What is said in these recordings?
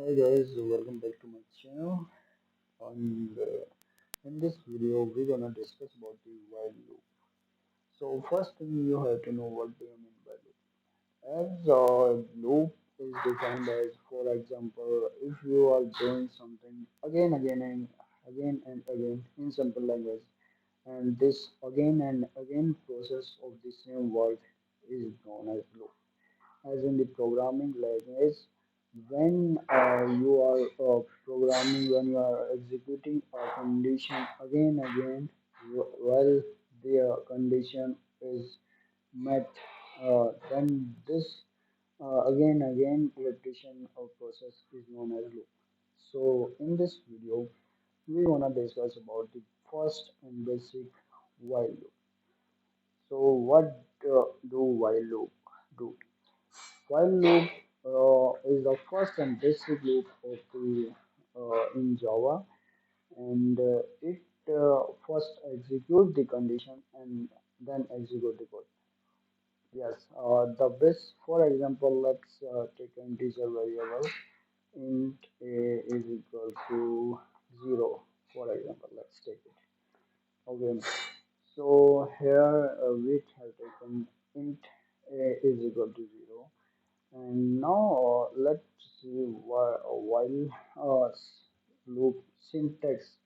Hi guys, welcome back to my channel. And in this video, we're gonna discuss about the while loop. So first thing you have to know what do you mean by loop. As loop is defined as, for example, if you are doing something again and again in simple language, and this again and again process of the same work is known as loop. As in the programming language, when you are when you are executing a condition again while the condition is met, then this again repetition of process is known as loop. So in this video, we wanna discuss about the first and basic while loop. So what do while loop do? While loop is the first and basic loop of the in Java, and it first execute the condition and then execute the code. Yes, the best. For example, let's take an integer variable int a is equal to 0. For example, let's take it. Okay. So here we have taken int a is equal to 0. And now let's see while loop syntax.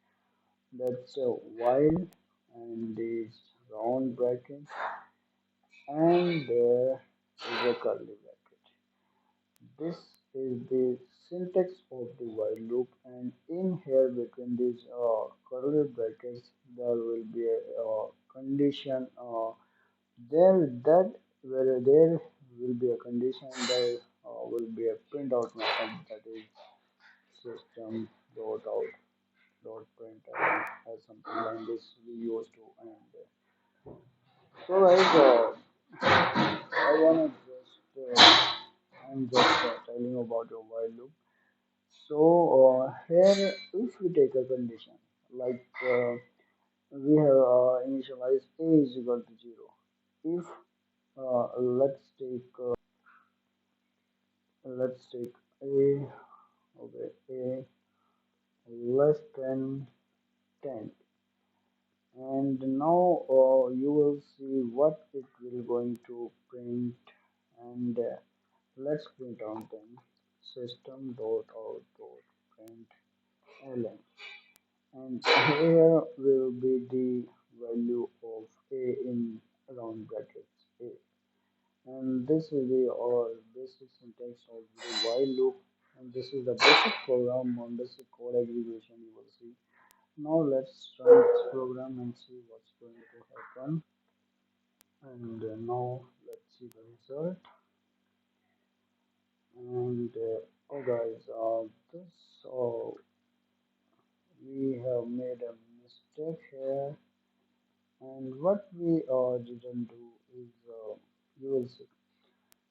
That's while and this round bracket and there is a curly bracket. This is the syntax of the while loop, and in here between these curly brackets there will be a condition. There that where there will be a condition, there will be a printout method, that is system dot out dot print or something like this we used to. And so guys, I wanna just I'm just telling you about your while loop. So here, if we take a condition like we have initialized a is equal to 0. If let's take a, okay, a less than 10, and now you will see what it will going to print. And let's print on them system dot out dot print ln, and here will be the value of a in round brackets a. And this is the basic syntax of the while loop, and this is the basic program on basic code execution you will see. Now let's run this program and see what's going to happen. And now let's see the result. And oh guys, this we have made a mistake here, and what we didn't do is you will see.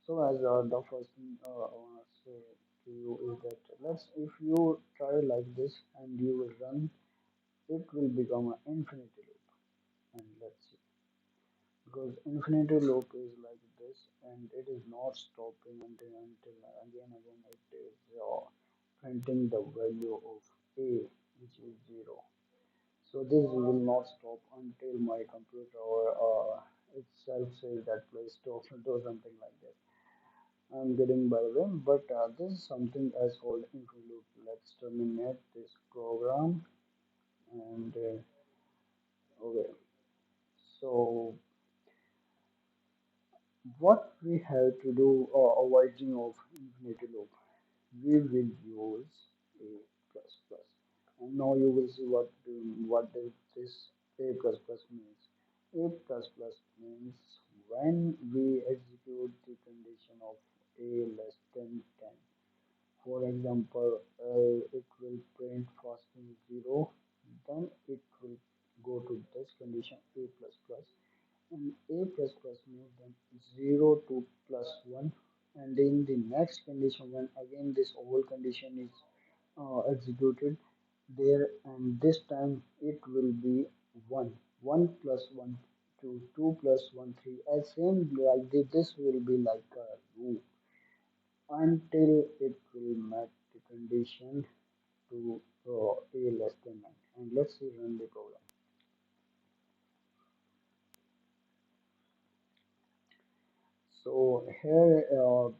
So as the first thing I want to say to you is that let's if you try like this and you will run, it will become an infinity loop. And let's see, because infinity loop is like this, and it is not stopping until again it is printing the value of a, which is 0. So this will not stop until my computer or itself says that please stop or something like that. I'm getting by the way, but this is something as called info loop. Let's terminate this program. And okay, so what we have to do avoiding of infinity loop, we will use a plus plus. And now you will see what does this a plus plus means. A plus plus means when we execute the condition of a less than 10. For example, it will print first in 0, then it will go to this condition a plus plus, and a plus plus means then 0 to plus 1. And in the next condition, when again this whole condition is executed there, and this time it will be 1, 1 plus 1 2, 2 plus 1 3, as same like this will be like a loop until it will met the condition to a less than 9, and let's see run the program. So here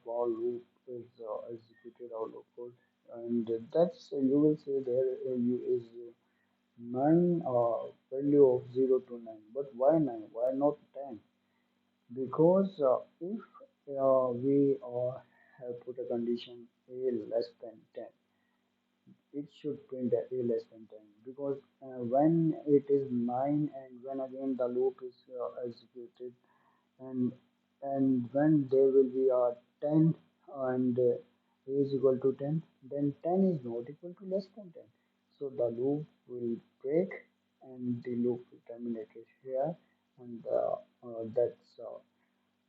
for loop is executed our loop code, and that's you will say there you is 9 value of 0 to 9, but why 9? Why not 10? Because if we have put a condition a less than 10, it should print a less than 10, because when it is 9 and when again the loop is executed, and when there will be a 10 and a is equal to 10, then 10 is not equal to less than 10, so the loop will break and the loop will terminate it here, and that's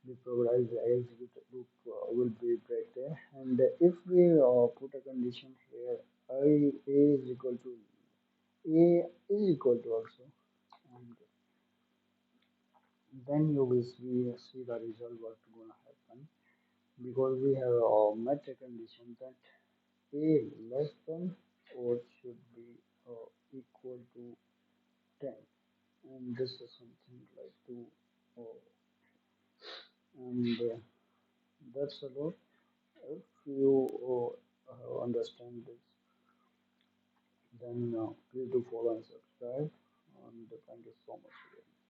the program is executed loop will be break there, and if we put a condition here a is equal to a is equal to also, and then you will see the result what's gonna happen, because we have met a condition that a less than or should be equal to 10, and this is something like 2, uh, and that's about. If you understand this, then please do follow and subscribe, and thank you so much.